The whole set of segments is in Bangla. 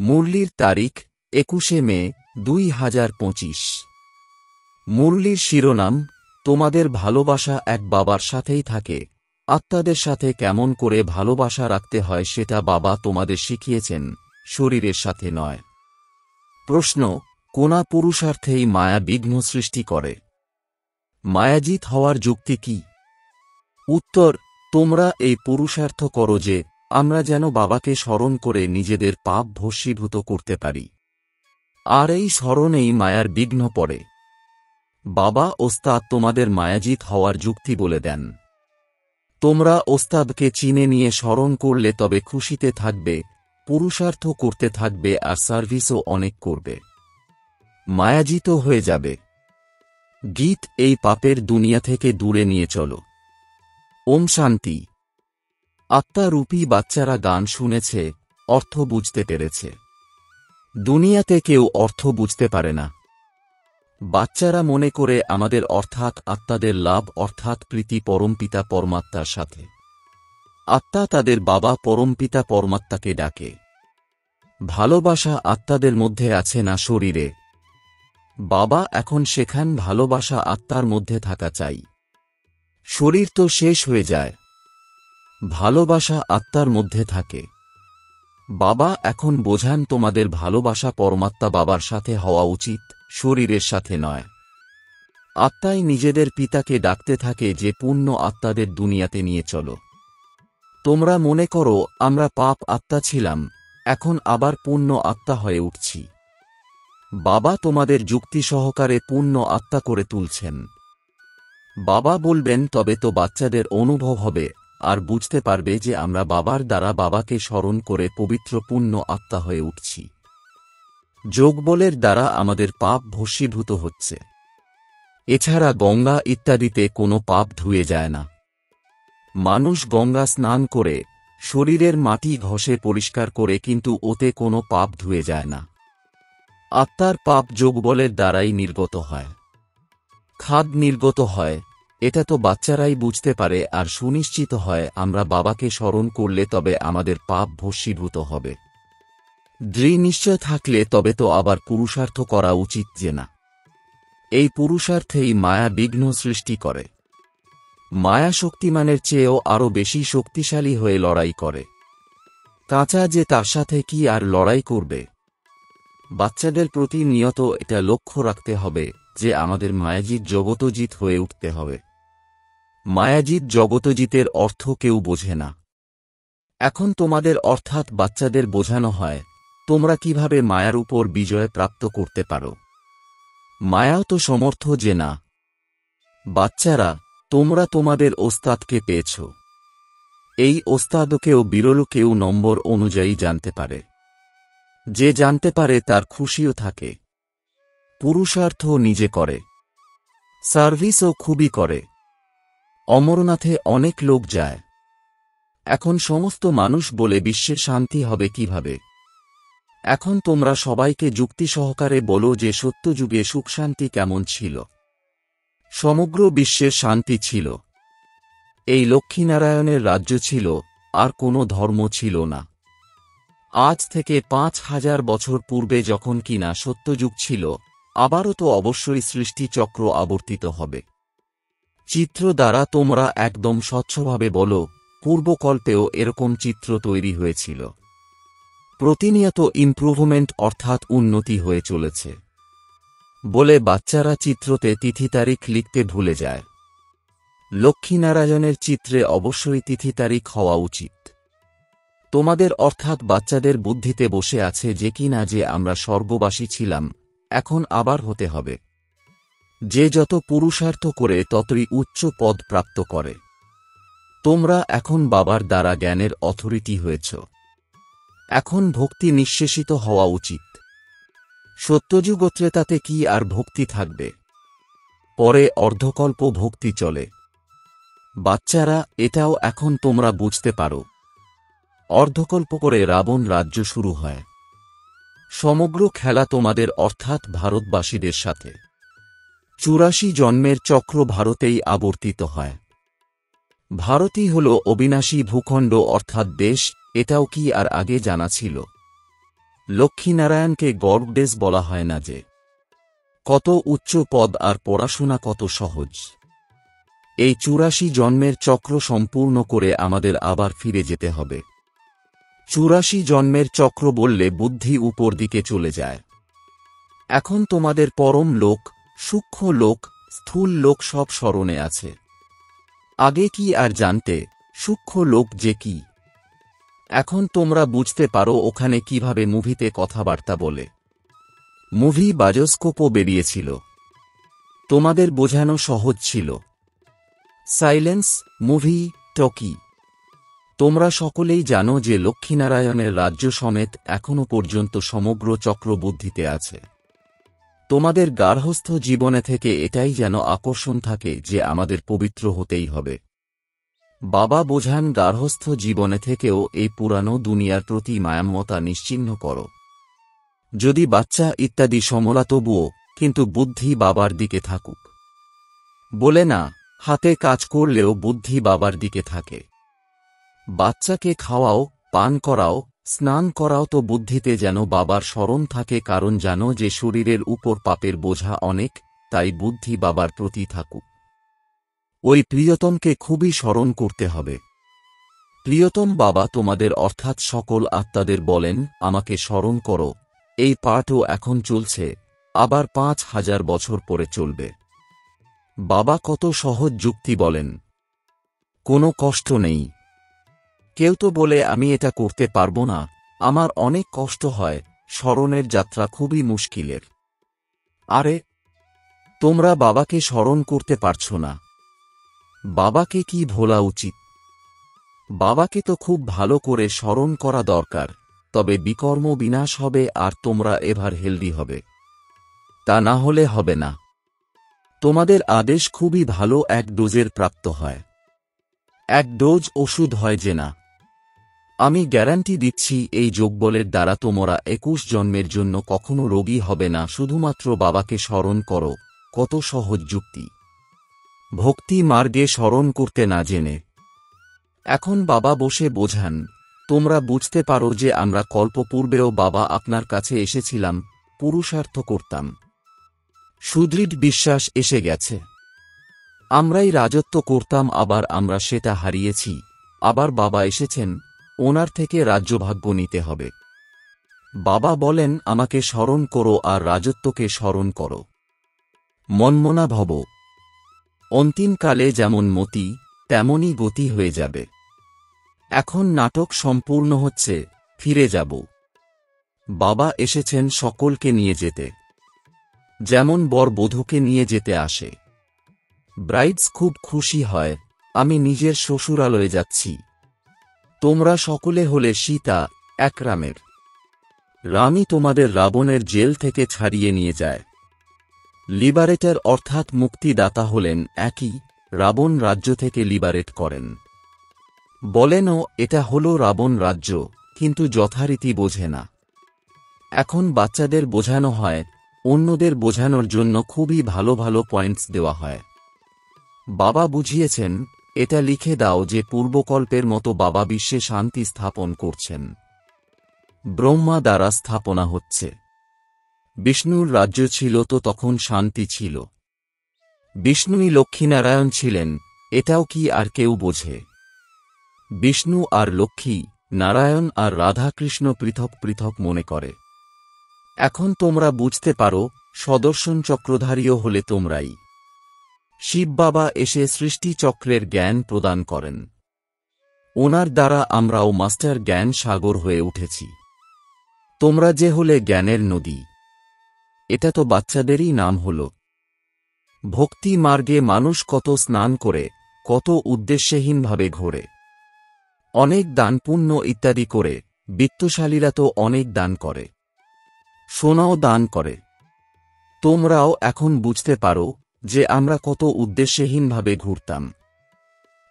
মুরলির তারিখ 21 মে 2025। মুরলির শিরোনাম, তোমাদের ভালোবাসা এক বাবার সাথেই থাকে। আত্মাদের সাথে কেমন করে ভালোবাসা রাখতে হয় সেটা বাবা তোমাদের শিখিয়েছেন, শরীরের সাথে নয়। প্রশ্ন, কোনা পুরুষার্থেই মায়া বিঘ্ন সৃষ্টি করে? মায়াজিত হওয়ার যুক্তি কি? উত্তর, তোমরা এই পুরুষার্থ করো যে আমরা যেন বাবাকে স্মরণ করে নিজেদের পাপ ভস্মীভূত করতে পারি। আর এই স্মরণেই মায়ার বিঘ্ন পড়ে। বাবা ওস্তাদ তোমাদের মায়াজিত হওয়ার যুক্তি বলে দেন। তোমরা ওস্তাদকে চিনে নিয়ে স্মরণ করলে তবে খুশিতে থাকবে, পুরুষার্থ করতে থাকবে আর সার্ভিসও অনেক করবে। মায়াজিত হয়ে যাবে। গীত, এই পাপের দুনিয়া থেকে দূরে নিয়ে চলো। ওম শান্তি। আত্মারূপী বাচ্চারা গান শুনেছে, অর্থ বুঝতে পেরেছে। দুনিয়াতে কেউ অর্থ বুঝতে পারে না। বাচ্চারা মনে করে আমাদের অর্থাৎ আত্মাদের লাভ অর্থাৎ প্রীতি পরমপিতা পরমাত্মার সাথে। আত্মা তাদের বাবা পরমপিতা পরমাত্মাকে ডাকে। ভালোবাসা আত্মাদের মধ্যে আছে না শরীরে। বাবা এখন শেখান ভালোবাসা আত্মার মধ্যে থাকা চাই। শরীর তো শেষ হয়ে যায়। ভালোবাসা আত্মার মধ্যে থাকে। বাবা এখন বোঝান তোমাদের ভালোবাসা পরমাত্মা বাবার সাথে হওয়া উচিত, শরীরের সাথে নয়। আত্মাই নিজেদের পিতাকে ডাকতে থাকে যে পুণ্য আত্মাদের দুনিয়াতে নিয়ে চলো। তোমরা মনে করো আমরা পাপ আত্মা ছিলাম, এখন আবার পুণ্য আত্মা হয়ে উঠছি। বাবা তোমাদের যুক্তি সহকারে পুণ্য আত্মা করে তুলছেন। বাবা বলবেন তবে তো বাচ্চাদের অনুভব হবে আর বুঝতে পারবে যে আমরা বাবার দ্বারা বাবাকে স্মরণ করে পবিত্র পুণ্য আত্মা হয়ে উঠছি। যোগবলের দ্বারা আমাদের পাপ ভস্মীভূত হচ্ছে। এছাড়া গঙ্গা ইত্যাদিতে কোনো পাপ ধুয়ে যায় না। মানুষ গঙ্গা স্নান করে শরীরের মাটি ঘষে পরিষ্কার করে, কিন্তু ওতে কোনো পাপ ধুয়ে যায় না। আত্মার পাপ যোগবলের দ্বারাই নির্গত হয়। খাদ নির্গত হয়, এটা তো বাচ্চারাই বুঝতে পারে আর সুনিশ্চিত হয় আমরা বাবাকে স্মরণ করলে তবে আমাদের পাপ ভস্মীভূত হবে। দৃঢ় নিশ্চয় থাকলে তবে তো আবার পুরুষার্থ করা উচিত যে না। এই পুরুষার্থেই মায়া বিঘ্ন সৃষ্টি করে। মায়া শক্তিমানের চেয়েও আরও বেশি শক্তিশালী হয়ে লড়াই করে। কাঁচা যে তার সাথে কি আর লড়াই করবে? বাচ্চাদের প্রতি নিয়ত এটা লক্ষ্য রাখতে হবে যে আমাদের মায়াজিৎ জগতজিৎ হয়ে উঠতে হবে। মায়াজিৎ জগতজিতের অর্থ কেউ বোঝে না। এখন তোমাদের অর্থাৎ বাচ্চাদের বোঝানো হয় তোমরা কিভাবে মায়ার উপর বিজয় প্রাপ্ত করতে পারো। মায়াও তো সমর্থ যে না। বাচ্চারা, তোমরা তোমাদের ওস্তাদকে পেয়েছ। এই ওস্তাদকেও বিরল কেউ নম্বর অনুযায়ী জানতে পারে। যে জানতে পারে তার খুশিও থাকে। পুরুষার্থ নিজে করে, সার্ভিসও খুবই করে। অমরনাথে অনেক লোক যায়। এখন সমস্ত মানুষ বলে বিশ্বে শান্তি হবে কিভাবে? এখন তোমরা সবাইকে যুক্তি সহকারে বলো যে সত্যযুগে সুখশান্তি কেমন ছিল। সমগ্র বিশ্বের শান্তি ছিল। এই লক্ষ্মীনারায়ণের রাজ্য ছিল, আর কোনো ধর্ম ছিল না। আজ থেকে 5000 বছর পূর্বে যখন কিনা সত্যযুগ ছিল, আবারও তো অবশ্যই সৃষ্টিচক্র আবর্তিত হবে। চিত্র দ্বারা তোমরা একদম স্বচ্ছভাবে বলো পূর্বকল্পেও এরকম চিত্র তৈরি হয়েছিল। প্রতিনিয়ত ইমপ্রুভমেন্ট অর্থাৎ উন্নতি হয়ে চলেছে বলে বাচ্চারা চিত্রতে তিথি তারিখ লিখতে ভুলে যায়। লক্ষ্মীনারায়ণের চিত্রে অবশ্যই তিথি তারিখ হওয়া উচিত। তোমাদের অর্থাৎ বাচ্চাদের বুদ্ধিতে বসে আছে যে কিনা যে আমরা স্বর্গবাসী ছিলাম, এখন আবার হতে হবে। যে যত পুরুষার্থ করে ততই উচ্চ পদ প্রাপ্ত করে। তোমরা এখন বাবার দ্বারা জ্ঞানের অথরিটি হয়েছ। এখন ভক্তি নিঃশেষিত হওয়া উচিত। সত্যযুগত্রেতাতে কি আর ভক্তি থাকবে? পরে অর্ধকল্প ভক্তি চলে। বাচ্চারা, এটাও এখন তোমরা বুঝতে পারো। অর্ধকল্প করে রাবণ রাজ্য শুরু হয়। সমগ্র খেলা তোমাদের অর্থাৎ ভারতবাসীদের সাথে। 84 জন্মের চক্র ভারতেই আবর্তিত হয়। ভারতই হল অবিনাশী ভূখণ্ড অর্থাৎ দেশ। এটাও কি আর আগে জানা ছিল? লক্ষ্মীনারায়ণকে গডডেস বলা হয় না যে। কত উচ্চ পদ আর পড়াশোনা কত সহজ। এই 84 জন্মের চক্র সম্পূর্ণ করে আমাদের আবার ফিরে যেতে হবে। 84 জন্মের চক্র বললে বুদ্ধি উপর দিকে চলে যায়। এখন তোমাদের পরম লোক, সূক্ষ্ম লোক, স্থূল লোক সব স্মরণে আছে। আগে কি আর জানতে সূক্ষ্ম লোক যে কি? এখন তোমরা বুঝতে পারো ওখানে কিভাবে মুভিতে কথাবার্তা বলে। মুভি বায়োস্কোপও বেরিয়েছিল। তোমাদের বোঝানো সহজ ছিল। Silence movie talkie. তোমরা সকলেই জানো যে লক্ষ্মীনারায়ণের রাজ্য সমেত এখনো পর্যন্ত সমগ্র চক্র বুদ্ধিতে আছে। তোমাদের গার্হস্থ্য জীবনে থেকে এটাই যেন আকর্ষণ থাকে যে আমাদের পবিত্র হতেই হবে। বাবা বোঝান গার্হস্থ্য জীবনে থেকেও এই পুরানো দুনিয়ার প্রতি মায়ামমতা নিশ্চিহ্ন করো। যদি বাচ্চা ইত্যাদি সমলা তবুও, কিন্তু বুদ্ধি বাবার দিকে থাকুক। বলে না, হাতে কাজ করলেও বুদ্ধি বাবার দিকে থাকে। বাচ্চাকে খাওয়াও, পান করাও, স্নান করাও তো বুদ্ধিতে যেন বাবার স্মরণ থাকে, কারণ জানো যে শরীরের উপর পাপের বোঝা অনেক, তাই বুদ্ধি বাবার প্রতি থাকুক। ওই প্রিয়তমকে খুবই স্মরণ করতে হবে। প্রিয়তম বাবা তোমাদের অর্থাৎ সকল আত্মাদের বলেন আমাকে স্মরণ করো। এই পাঠও এখন চলছে, আবার 5000 বছর পরে চলবে। বাবা কত সহজ যুক্তি বলেন, কোনো কষ্ট নেই। কেউ তো বলে আমি এটা করতে পারবো না, আমার অনেক কষ্ট হয়, স্মরণের যাত্রা খুবই মুশকিলের। আরে তোমরা বাবাকে স্মরণ করতে পারছো না, বাবাকে কি ভোলা উচিত? বাবাকে তো খুব ভালো করে স্মরণ করা দরকার, তবে বিকর্ম বিনাশ হবে আর তোমরা এবার হেলদি হবে। তা না হলে হবে না। তোমাদের আদেশ খুবই ভালো, 1 ডোজের প্রাপ্ত হয়। 1 ডোজ ওষুধ হয় যে না। আমি গ্যারান্টি দিচ্ছি এই যোগবলের দ্বারা তোমরা 21 জন্মের জন্য কখনো রোগী হবে না। শুধুমাত্র বাবাকে স্মরণ করো। কত সহজ যুক্তি। ভক্তি মার্গে স্মরণ করতে না জেনে। এখন বাবা বসে বোঝান, তোমরা বুঝতে পারো যে আমরা কল্পপূর্বেও বাবা আপনার কাছে এসেছিলাম, পুরুষার্থ করতাম। সুদৃঢ় বিশ্বাস এসে গেছে। আমরাই রাজত্ব করতাম, আবার আমরা সেটা হারিয়েছি। আবার বাবা এসেছেন, ওনার থেকে রাজ্যভাগ্য নিতে হবে। বাবা বলেন আমাকে স্মরণ করো আর রাজত্বকে স্মরণ করো। মনমনা ভব। অন্তিমকালে যেমন মতি, তেমনই গতি হয়ে যাবে। এখন নাটক সম্পূর্ণ হচ্ছে, ফিরে যাব। বাবা এসেছেন সকলকে নিয়ে যেতে, যেমন বর বধূকে নিয়ে যেতে আসে। ব্রাইডস খুব খুশি হয়, আমি নিজের শ্বশুরালয়ে যাচ্ছি। তোমরা সকলে হলে সীতা, এক রামের। রামই তোমাদের রাবণের জেল থেকে ছাড়িয়ে নিয়ে যায়। লিবারেটর অর্থাৎ মুক্তিদাতা হলেন একই, রাবণ রাজ্য থেকে লিবারেট করেন। বলেনও এটা হলো রাবণ রাজ্য, কিন্তু যথারীতি বোঝে না। এখন বাচ্চাদের বোঝানো হয়, অন্যদের বোঝানোর জন্য খুবই ভালো ভালো পয়েন্টস দেওয়া হয়। বাবা বুঝিয়েছেন, এটা লিখে দাও যে পূর্বকল্পের মতো বাবা বিশ্বে শান্তি স্থাপন করছেন। ব্রহ্মা দ্বারা স্থাপনা হচ্ছে। বিষ্ণুর রাজ্য ছিল তো তখন শান্তি ছিল। বিষ্ণুই লক্ষ্মীনারায়ণ ছিলেন, এটাও কি আর কেউ বোঝে? বিষ্ণু আর লক্ষ্মী, নারায়ণ আর রাধাকৃষ্ণ পৃথক পৃথক মনে করে। এখন তোমরা বুঝতে পারো, সদর্শন চক্রধারীও হলে তোমরাই। শিব বাবা এসে সৃষ্টি চক্রের জ্ঞান প্রদান করেন। ওনার দ্বারা আমরাও মাস্টার জ্ঞান সাগর হয়ে উঠেছি। তোমরা যে হলে জ্ঞানের নদী। এটা তো বাচ্চাদেরই নাম হল। ভক্তি মার্গে মানুষ কত স্নান করে, কত উদ্দেশ্যহীনভাবে ঘোরে। অনেক দান পুণ্য ইত্যাদি করে, বিত্তশালীরা তো অনেক দান করে, সোনাও দান করে। তোমরাও এখন বুঝতে পারো যে আমরা কত উদ্দেশ্যহীনভাবে ঘুরতাম।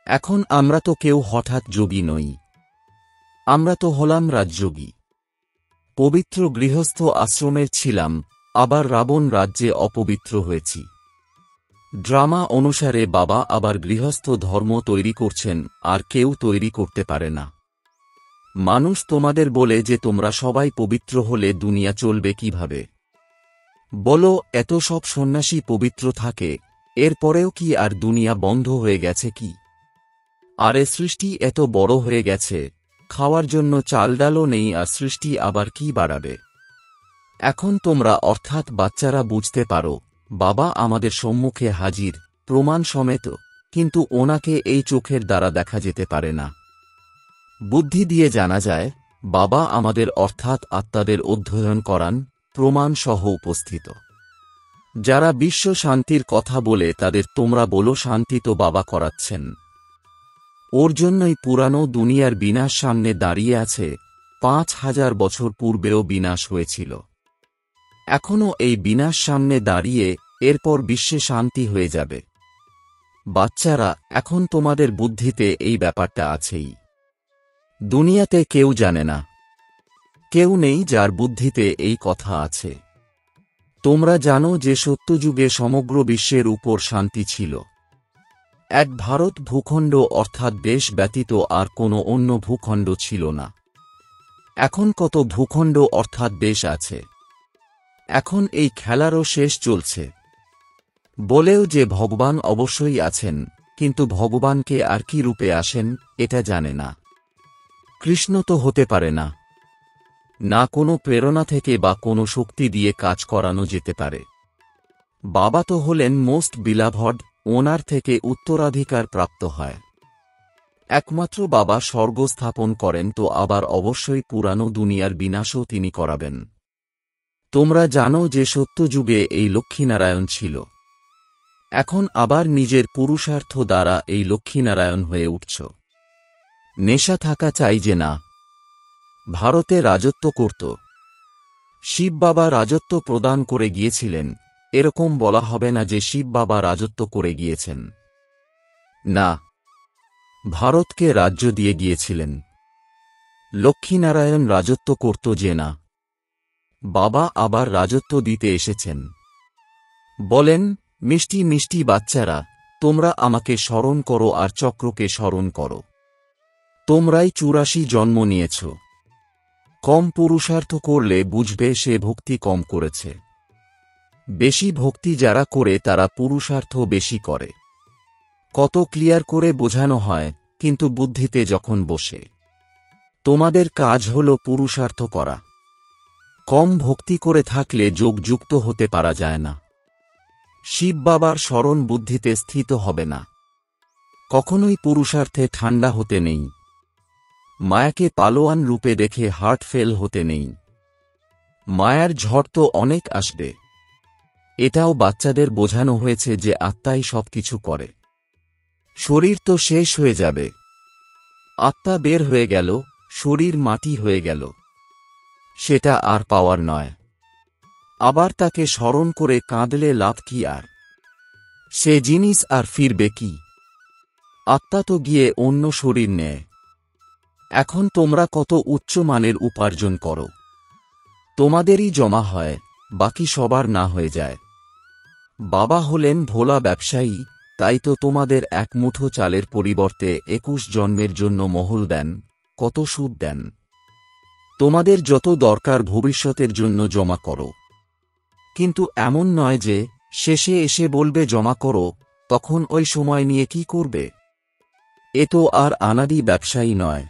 এখন আমরা তো কেউ হঠাৎ যোগী নই, আমরা তো হলাম রাজযোগী। পবিত্র গৃহস্থ আশ্রমের ছিলাম, আবার রাবণ রাজ্যে অপবিত্র হয়েছি। ড্রামা অনুসারে বাবা আবার গৃহস্থ ধর্ম তৈরি করছেন, আর কেউ তৈরি করতে পারে না। মানুষ তোমাদের বলে যে তোমরা সবাই পবিত্র হলে দুনিয়া চলবে কিভাবে? বলো, এত সব সন্ন্যাসী পবিত্র থাকে, এরপরেও কি আর দুনিয়া বন্ধ হয়ে গেছে কি? আরে সৃষ্টি এত বড় হয়ে গেছে, খাওয়ার জন্য চাল ডালও নেই, আর সৃষ্টি আবার কি বাড়াবে? এখন তোমরা অর্থাৎ বাচ্চারা বুঝতে পারো, বাবা আমাদের সম্মুখে হাজির, প্রমাণ সমেত, কিন্তু ওনাকে এই চোখের দ্বারা দেখা যেতে পারে না। বুদ্ধি দিয়ে জানা যায়, বাবা আমাদের অর্থাৎ আত্মাদের অধ্যয়ন করান, প্রমাণ সহ উপস্থিত। যারা বিশ্ব শান্তির কথা বলে তাদের তোমরা বলো শান্তি তো বাবা করাচ্ছেন। ওর জন্যই পুরানো দুনিয়ার বিনাশ সামনে দাঁড়িয়ে আছে, ৫,০০০ বছর পূর্বেও বিনাশ হয়েছিল। এখনও এই বিনাশ সামনে দাঁড়িয়ে, এরপর বিশ্বে শান্তি হয়ে যাবে। বাচ্চারা, এখন তোমাদের বুদ্ধিতে এই ব্যাপারটা আছেই। দুনিয়াতে কেউ জানে না, কেউ নেই যার বুদ্ধিতে এই কথা আছে। তোমরা জানো যে সত্যযুগে সমগ্র বিশ্বের উপর শান্তি ছিল। এক ভারত ভূখণ্ড অর্থাৎ দেশ ব্যতীত আর কোনো অন্য ভূখণ্ড ছিল না। এখন কত ভূখণ্ড অর্থাৎ দেশ আছে। এখন এই খেলারও শেষ চলছে। বলেও যে ভগবান অবশ্যই আছেন, কিন্তু ভগবানকে আর কি রূপে আসেন এটা জানে না। কৃষ্ণ তো হতে পারে না, না কোনো প্রেরণা থেকে বা কোনো শক্তি দিয়ে কাজ করানো যেতে পারে। বাবা তো হলেন মোস্ট বিলাভড, ওনার থেকে উত্তরাধিকার প্রাপ্ত হয়। একমাত্র বাবা স্বর্গ স্থাপন করেন তো আবার অবশ্যই পুরানো দুনিয়ার বিনাশও তিনি করাবেন। তোমরা জানো যে সত্যযুগে এই লক্ষ্মীনারায়ণ ছিল। এখন আবার নিজের পুরুষার্থ দ্বারা এই লক্ষ্মীনারায়ণ হয়ে উঠছ। নেশা থাকা চাই যে না। ভারতে রাজত্ব করত শিব বাবা, রাজত্ব প্রদান করে গিয়েছিলেন, এরকম বলা হবে না যে শিব বাবা রাজত্ব করে গিয়েছেন। না, ভারতকে রাজ্য দিয়ে গিয়েছিলেন। লক্ষ্মীনারায়ণ রাজত্ব করত যে না। বাবা আবার রাজত্ব দিতে এসেছেন। বলেন, মিষ্টি মিষ্টি বাচ্চারা, তোমরা আমাকে স্মরণ করো আর চক্রকে স্মরণ করো। তোমরাই ৮৪ জন্ম নিয়েছ। কম পুরুষার্থ করলে বুঝবে সে ভক্তি কম করেছে। বেশি ভক্তি যারা করে তারা পুরুষার্থ বেশি করে। কত ক্লিয়ার করে বোঝানো হয়, কিন্তু বুদ্ধিতে যখন বসে। তোমাদের কাজ হল পুরুষার্থ করা। কম ভক্তি করে থাকলে যোগযুক্ত হতে পারা যায় না। শিব বাবার স্মরণ বুদ্ধিতে স্থিত হবে না। কখনোই পুরুষার্থে ঠান্ডা হতে নেই। মায়াকে পালোয়ান রূপে দেখে হার্ট ফেল হতে নেই। মায়ার ঝড় তো অনেক আসবে। এটাও বাচ্চাদের বোঝানো হয়েছে যে আত্মাই সবকিছু করে। শরীর তো শেষ হয়ে যাবে। আত্মা বের হয়ে গেল, শরীর মাটি হয়ে গেল। সেটা আর পাওয়ার নয়। আবার তাকে স্মরণ করে কাঁদলে লাভ কি আর? সে জিনিস আর ফিরবে কি? আত্মা তো গিয়ে অন্য শরীর নেয়। এখন তোমরা কত উচ্চ মানের উপার্জন করো। তোমাদেরই জমা হয়, বাকি সবার না হয়ে যায়। বাবা হলেন ভোলা ব্যবসায়ী, তাই তো তোমাদের এক মুঠো চালের পরিবর্তে ২১ জন্মের জন্য মহল দেন, কত সুদ দেন। তোমাদের যত দরকার ভবিষ্যতের জন্য জমা করো। কিন্তু এমন নয় যে শেষে এসে বলবে জমা করো, তখন ওই সময় নিয়ে কি করবে? এ তো আর আনাড়ি ব্যবসায়ী নয়।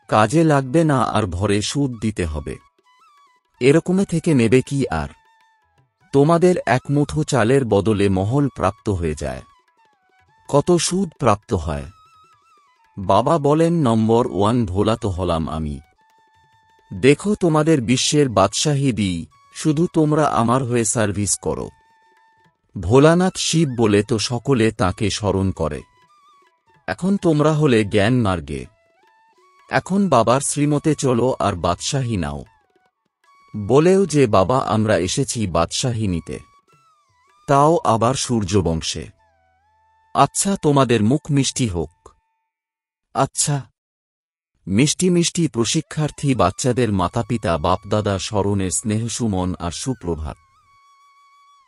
কাজে লাগবে না আর ভরে সুদ দিতে হবে। এরকমে থেকে নেবে কি আর? তোমাদের এক মুঠো চালের বদলে মহল প্রাপ্ত হয়ে যায়। কত সুদ প্রাপ্ত হয়। বাবা বলেন, নম্বর 1 ভোলা তো হলাম আমি। দেখো তোমাদের বিশ্বের বাদশাহী দিই, শুধু তোমরা আমার হয়ে সার্ভিস করো। ভোলানাথ শিব বলে তো সকলে তাকে স্মরণ করে। এখন তোমরা হলে জ্ঞান মার্গে। এখন বাবার শ্রীমতে চলো আর বাদশাহী নাও। বলেও যে বাবা আমরা এসেছি বাদশাহী নিতে, তাও আবার সূর্যবংশে। আচ্ছা তোমাদের মুখ মিষ্টি হোক। আচ্ছা, মিষ্টি মিষ্টি প্রশিক্ষার্থী বাচ্চাদের মাতাপিতা বাপদাদা স্মরণের স্নেহসুমন আর সুপ্রভাত।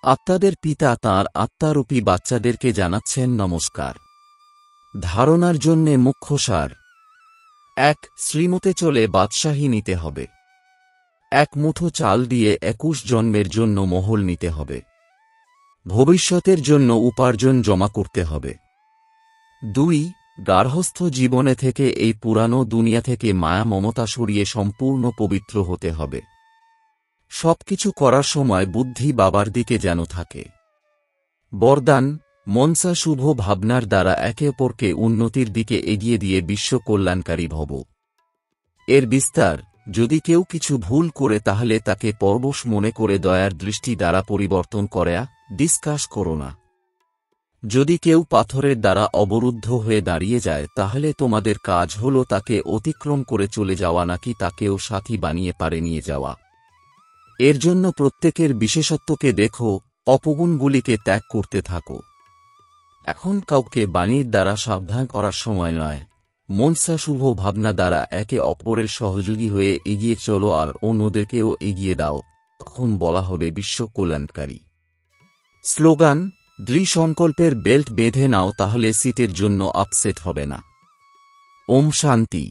আত্মাদের পিতা তাঁর আত্মারূপী বাচ্চাদেরকে জানাচ্ছেন নমস্কার। ধারণার জন্যে মুখ্য সার। এক শ্রীমতে চলে বাদশাহী নিতে হবে। এক মুঠো চাল দিয়ে 21 জন্মের জন্য মহল নিতে হবে। ভবিষ্যতের জন্য উপার্জন জমা করতে হবে। 2 গার্হস্থ্য জীবনে থেকে এই পুরানো দুনিয়া থেকে মায়া মমতা সরিয়ে সম্পূর্ণ পবিত্র হতে হবে। সবকিছু করার সময় বুদ্ধি বাবার দিকে যেন থাকে। বরদান মনসা শুভ ভাবনার দ্বারা একে অপরকে উন্নতির দিকে এগিয়ে দিয়ে বিশ্ব কল্যাণকারী ভব। এর বিস্তার যদি কেউ কিছু ভুল করে তাহলে তাকে পরবশ মনে করে দয়ার দৃষ্টি দ্বারা পরিবর্তন করা ডিসকাস করো না। যদি কেউ পাথরের দ্বারা অবরুদ্ধ হয়ে দাঁড়িয়ে যায় তাহলে তোমাদের কাজ হল তাকে অতিক্রম করে চলে যাওয়া নাকি তাকেও সাথী বানিয়ে পারে নিয়ে যাওয়া। এর জন্য প্রত্যেকের বিশেষত্বকে দেখো, অপগুণগুলিকে ত্যাগ করতে থাকো। এখন কাউকে বাণীর দ্বারা সাবধান করার সময় নয়, মনসা শুভ ভাবনা দ্বারা একে অপরের সহযোগী হয়ে এগিয়ে চলো আর অন্যদেরকেও এগিয়ে দাও, তখন বলা হবে বিশ্ব কল্যাণকারী। স্লোগান দৃঢ় সংকল্পের বেল্ট বেঁধে নাও, তাহলে সিটের জন্য আপসেট হবে না। ওম শান্তি।